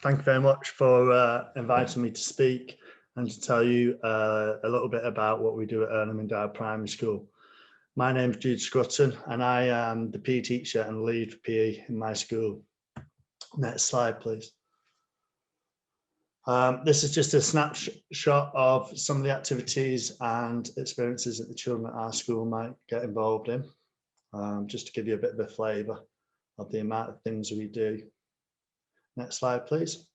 Thank you very much for inviting me to speak and to tell you a little bit about what we do at Earnham and Dowd Primary School. My name's Jude Scrutton and I am the PE teacher and lead for PE in my school. Next slide, please. This is just a snapshot of some of the activities and experiences that the children at our school might get involved in, just to give you a bit of a flavour of the amount of things we do. Next slide, please.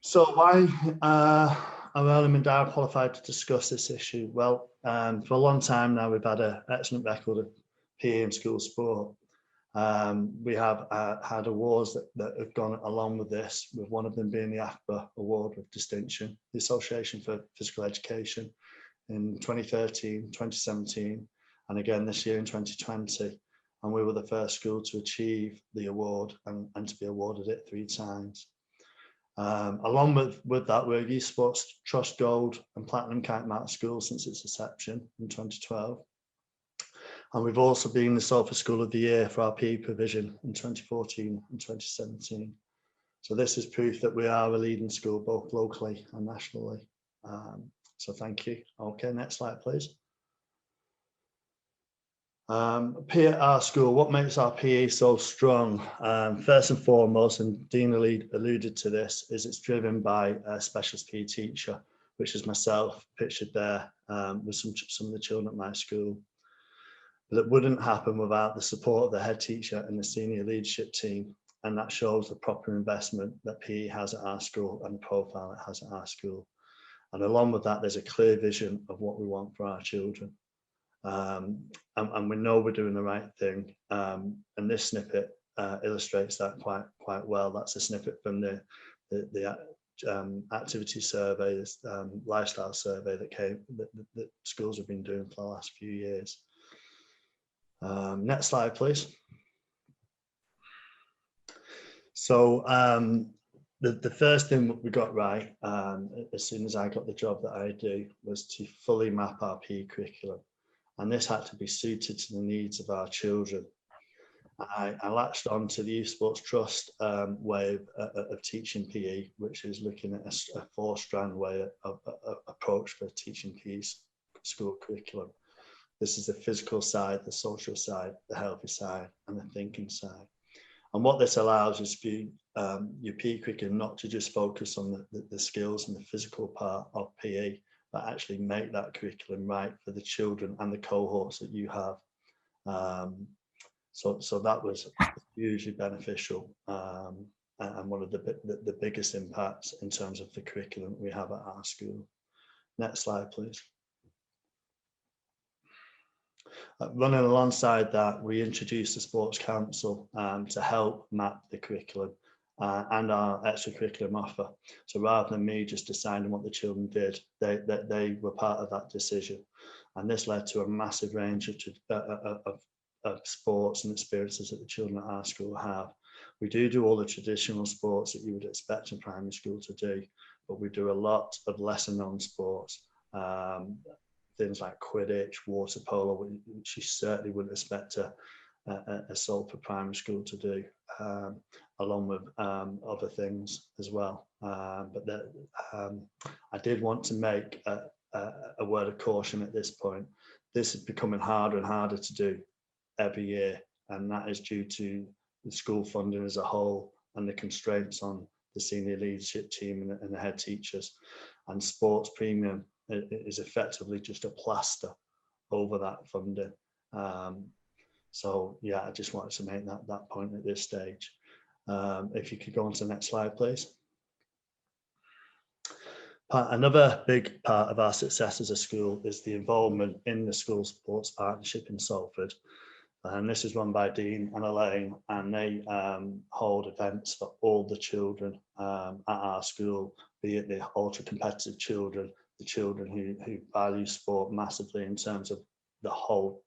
So why are Earnham and Dowd qualified to discuss this issue? Well, for a long time now, we've had an excellent record of PE in school sport. We have had awards that have gone along with this, with one of them being the AFBA Award of Distinction, the Association for Physical Education, in 2013, 2017, and again this year in 2020. And we were the first school to achieve the award and to be awarded it 3 times. Along with that, we're a Youth Sports Trust Gold and Platinum Kite Mark School since its inception in 2012. And we've also been the Salford School of the Year for our PE provision in 2014 and 2017. So this is proof that we are a leading school both locally and nationally. So thank you. Okay, next slide, please. PE at our school, what makes our PE so strong? First and foremost, and Dean alluded to this, is it's driven by a specialist PE teacher, which is myself, pictured there with some of the children at my school. That wouldn't happen without the support of the head teacher and the senior leadership team, and that shows the proper investment that PE has at our school and the profile it has at our school. And along with that, there's a clear vision of what we want for our children. And we know we're doing the right thing, and this snippet illustrates that quite well. That's a snippet from the activity survey, this lifestyle survey that schools have been doing for the last few years. Next slide, please. So the first thing that we got right as soon as I got the job that I do was to fully map our PE curriculum. And this had to be suited to the needs of our children. I latched on to the Youth Sports Trust way of teaching PE, which is looking at a 4-strand way of approach for teaching PE school curriculum. This is the physical side, the social side, the healthy side, and the thinking side. And what this allows is for your PE curriculum not to just focus on the skills and the physical part of PE, but actually make that curriculum right for the children and the cohorts that you have. So that was hugely beneficial and one of the biggest impacts in terms of the curriculum we have at our school. Next slide, please. Running alongside that, we introduced the Sports Council to help map the curriculum and our extracurriculum offer. So rather than me just deciding what the children did, they were part of that decision. And this led to a massive range of sports and experiences that the children at our school have. We do all the traditional sports that you would expect in primary school to do, but we do a lot of lesser known sports. Things like Quidditch, water polo, which you certainly wouldn't expect a Salford primary school to do, along with other things as well. But I did want to make a word of caution at this point. This is becoming harder and harder to do every year, and that is due to the school funding as a whole and the constraints on the senior leadership team and the head teachers. And sports premium is effectively just a plaster over that funding. So yeah, I just wanted to make that point at this stage. If you could go on to the next slide, please. Another big part of our success as a school is the involvement in the school sports partnership in Salford. And this is run by Dean and Elaine, and they hold events for all the children at our school, be it the ultra competitive children, the children who value sport massively in terms of the whole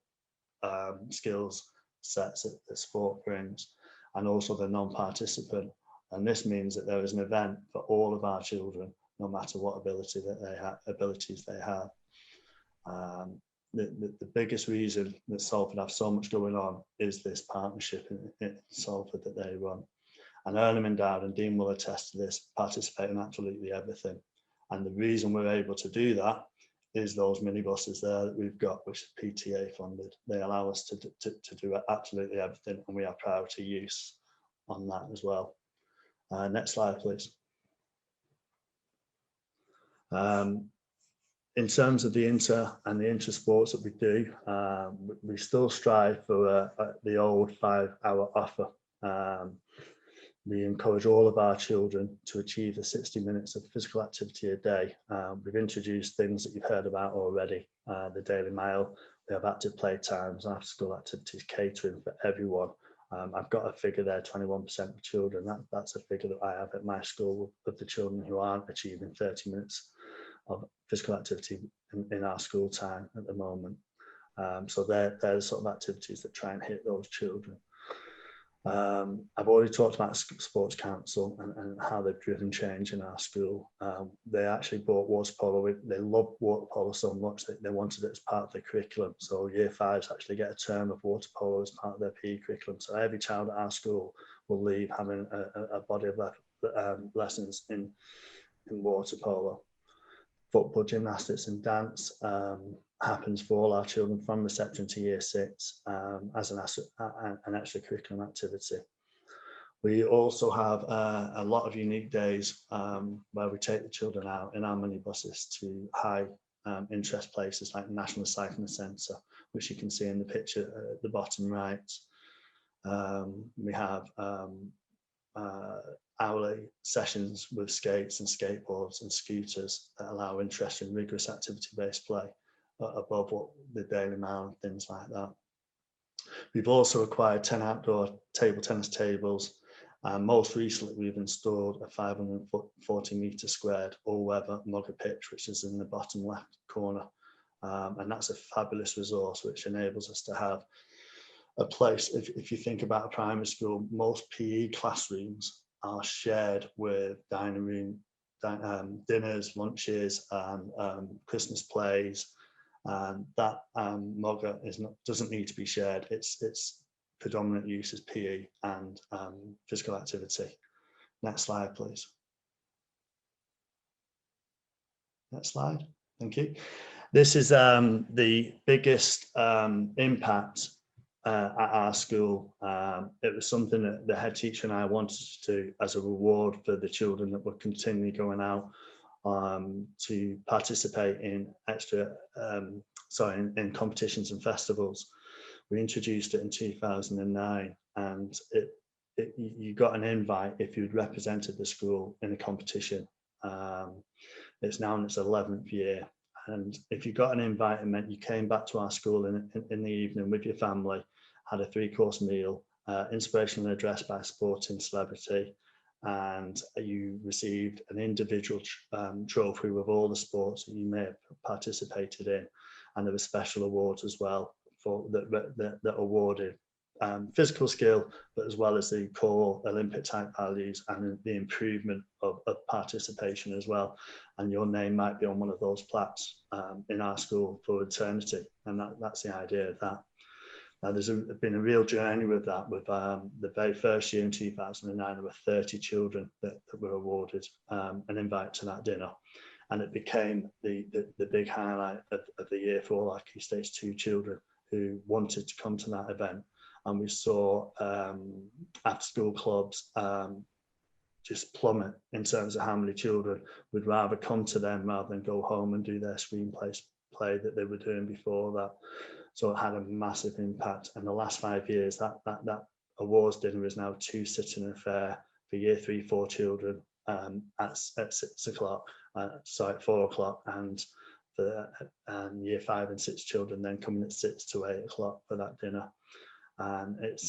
skills sets that sport brings, and also the non-participant. And this means that there is an event for all of our children, no matter what abilities they have. The biggest reason that Salford have so much going on is this partnership in Salford that they run. And Earnham and Dowd and Dean will attest to this, participate in absolutely everything. And the reason we're able to do that is those minibuses there that we've got, which is PTA funded. They allow us to do absolutely everything, and we are proud to use on that as well. Next slide, please. In terms of the inter sports that we do, we still strive for the old 5-hour offer. We encourage all of our children to achieve the 60 minutes of physical activity a day. We've introduced things that you've heard about already, the Daily Mail. We have active play times, after school activities, catering for everyone. I've got a figure there, 21% of children. That's a figure that I have at my school of the children who aren't achieving 30 minutes of physical activity in our school time at the moment. So they're the sort of activities that try and hit those children. I've already talked about Sports Council and how they've driven change in our school. They actually brought water polo. They loved water polo so much that they wanted it as part of their curriculum. So year 5s actually get a term of water polo as part of their PE curriculum. So every child at our school will leave having a body of lessons in water polo. Football, gymnastics and dance happens for all our children from reception to year 6 as an extracurricular activity. We also have a lot of unique days where we take the children out in our minibuses to high interest places like National Cycling Centre, which you can see in the picture at the bottom right. We have hourly sessions with skates and skateboards and scooters that allow interest in rigorous activity-based play above what the Daily Mail and things like that. We've also acquired 10 outdoor table tennis tables, and most recently we've installed a 540-metre squared all-weather mugger pitch, which is in the bottom left corner, and that's a fabulous resource which enables us to have a place. If you think about a primary school, most PE classrooms are shared with dining room, dinners, lunches, and Christmas plays, and that mugger doesn't need to be shared. Its predominant use is PE and physical activity. Next slide, please. Next slide. Thank you. This is the biggest impact at our school. It was something that the head teacher and I wanted to do as a reward for the children that were continually going out to participate in in competitions and festivals. We introduced it in 2009, and you got an invite if you'd represented the school in a competition. It's now in its 11th year, and if you got an invite, it meant you came back to our school in the evening with your family, had a 3-course meal, inspirational address by a sporting celebrity, and you received an individual trophy with all the sports that you may have participated in, and there were special awards as well for that awarded physical skill, but as well as the core Olympic type values and the improvement of participation as well. And your name might be on one of those plaques in our school for eternity, and that's the idea of that. Now, there's been a real journey with that. With the very first year in 2009, there were 30 children that were awarded an invite to that dinner, and it became the big highlight of the year for all our Key Stage 2 children who wanted to come to that event. And we saw after school clubs just plummet in terms of how many children would rather come to them rather than go home and do their screenplay that they were doing before that. So it had a massive impact. And the last 5 years, that awards dinner is now a 2-sitting affair for year 3-4 children at 6 o'clock, at 4 o'clock, and for year 5 and 6 children then coming at 6 to 8 o'clock for that dinner. And it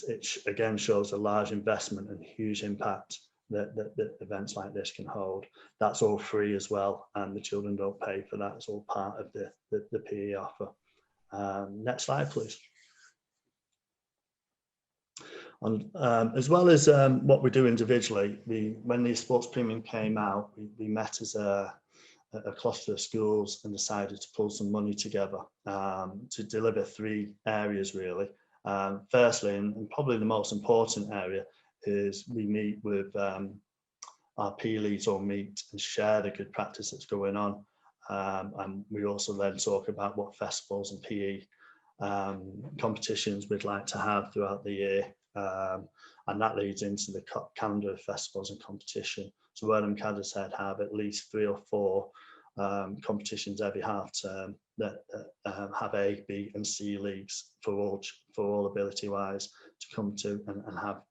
again shows a large investment and huge impact that events like this can hold. That's all free as well, and the children don't pay for that. It's all part of the PE offer. Next slide, please. As well as what we do individually, when the sports premium came out, we met as a cluster of schools and decided to pull some money together to deliver 3 areas really. Firstly, and probably the most important area, is we meet with our P leads all meet and share the good practice that's going on. And we also then talk about what festivals and PE competitions we'd like to have throughout the year. And that leads into the calendar of festivals and competition. So Wernham Cadishead have at least 3 or 4 competitions every half term that have A, B and C leagues for all ability wise to come to and have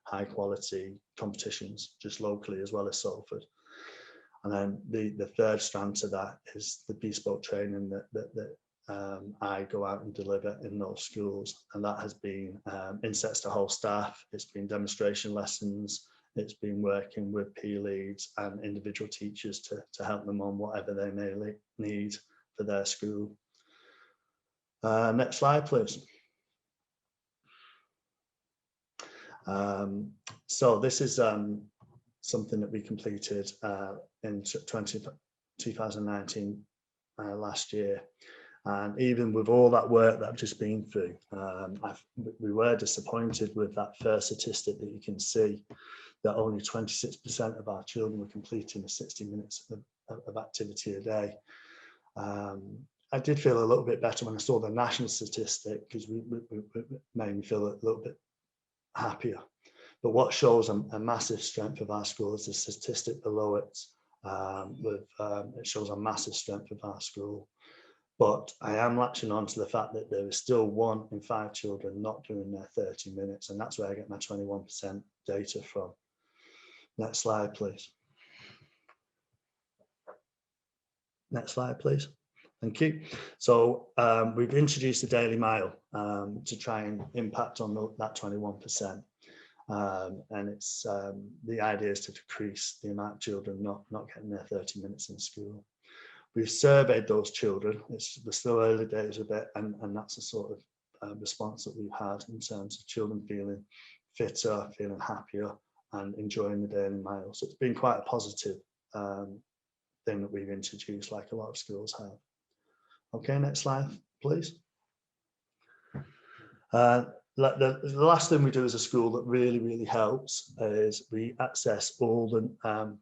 high quality competitions just locally as well as Salford. And then the third strand to that is the bespoke training that I go out and deliver in those schools, and that has been insets to whole staff, it's been demonstration lessons, it's been working with P leads and individual teachers to help them on whatever they may need for their school. Next slide, please. So this is something that we completed in 2019 last year. And even with all that work that I've just been through, we were disappointed with that first statistic that you can see, that only 26% of our children were completing the 60 minutes of activity a day. I did feel a little bit better when I saw the national statistic, because we made me feel a little bit happier. But what shows a massive strength of our school is the statistic below it. It shows a massive strength of our school. But I am latching on to the fact that there is still 1 in 5 children not doing their 30 minutes, and that's where I get my 21% data from. Next slide, please. Next slide, please. Thank you. So we've introduced the Daily Mile to try and impact on that 21%. And it's the idea is to decrease the amount of children not getting their 30 minutes in school. We've surveyed those children. We're still early days a bit, and that's the sort of response that we've had in terms of children feeling fitter, feeling happier, and enjoying the Daily Mile. So it's been quite a positive thing that we've introduced, like a lot of schools have. Okay, next slide, please. The last thing we do as a school that really helps is we access all the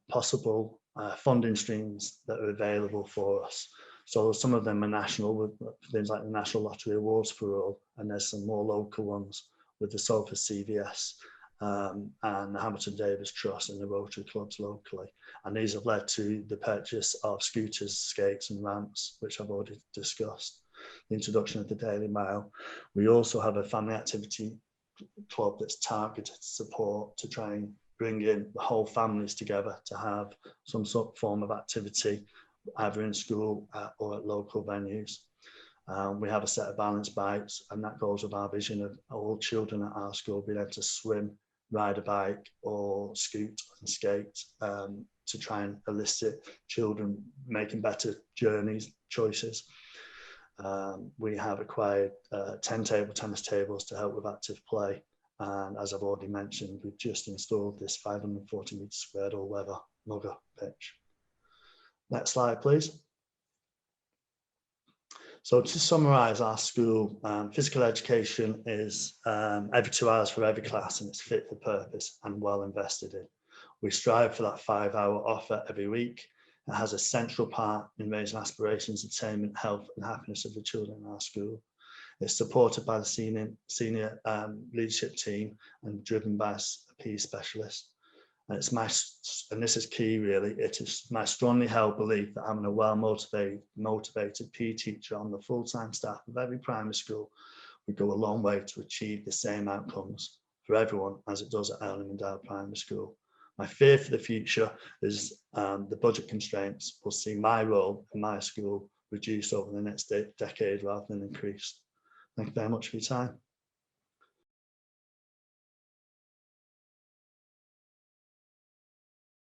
possible funding streams that are available for us. So some of them are national, with things like the National Lottery Awards for All, and there's some more local ones with the Salford CVS and the Hamilton Davis Trust and the Rotary clubs locally. And these have led to the purchase of scooters, skates and ramps, which I've already discussed. The introduction of the Daily Mile. We also have a family activity club that's targeted support to try and bring in the whole families together to have some sort of form of activity, either in school or at local venues. We have a set of balance bikes, and that goes with our vision of all children at our school being able to swim, ride a bike or scoot and skate, to try and elicit children making better journeys, choices. We have acquired 10 table tennis tables to help with active play, and as I've already mentioned, we've just installed this 540 metre squared all-weather mugger pitch. Next slide, please. So to summarise our school, physical education is every 2 hours for every class, and it's fit for purpose and well invested in. We strive for that 5-hour offer every week. It has a central part in raising aspirations, attainment, health and happiness of the children in our school. It's supported by the senior leadership team and driven by a PE specialist. And and this is key really, it is my strongly held belief that having a well-motivated PE teacher on the full-time staff of every primary school would go a long way to achieve the same outcomes for everyone as it does at Elmendale Primary School. My fear for the future is the budget constraints will see my role in my school reduce over the next decade rather than increase. Thank you very much for your time.